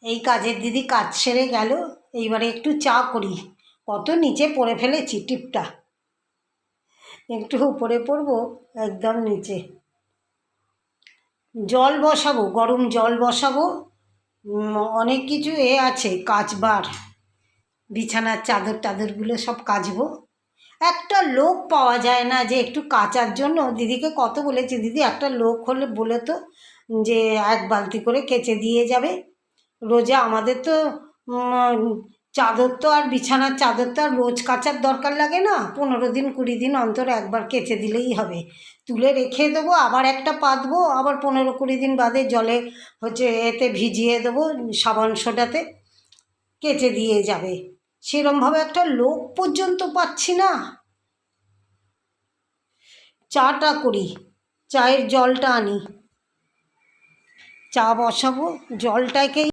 এই কাজের দিদি কাজ সেরে গেল, এইবারে একটু চা করি। কত নিচে পড়ে ফেলেছি টিপটা, একটু উপরে পড়বো, একদম নিচে। জল বসাবো, গরম জল বসাবো। অনেক কিছু আছে কাচবার, বিছানার চাদর টাদরগুলো সব কাচবো। একটা লোক পাওয়া যায় না যে একটু কাচার জন্য। দিদিকে কত বলেছি, দিদি একটা লোক হলে বলে তো, যে এক বালতি করে কেচে দিয়ে যাবে। রোজা আমাদের তো চাদর তো আর বিছানার চাদর তো আর রোজ কাচার দরকার লাগে না, 15 দিন 20 দিন অন্তর একবার কেচে দিলেই হবে। তুলে রেখে দেবো, আবার একটা পাতবো, আবার 15-20 দিন বাদে জলে এতে ভিজিয়ে দেবো, সাবান সোডাতে কেচে দিয়ে যাবে। সেরমভাবে একটা লোক পর্যন্ত পাচ্ছি না। চাটা করি, চায়ের জলটা আনি, চা বসাবো, জলটাকেই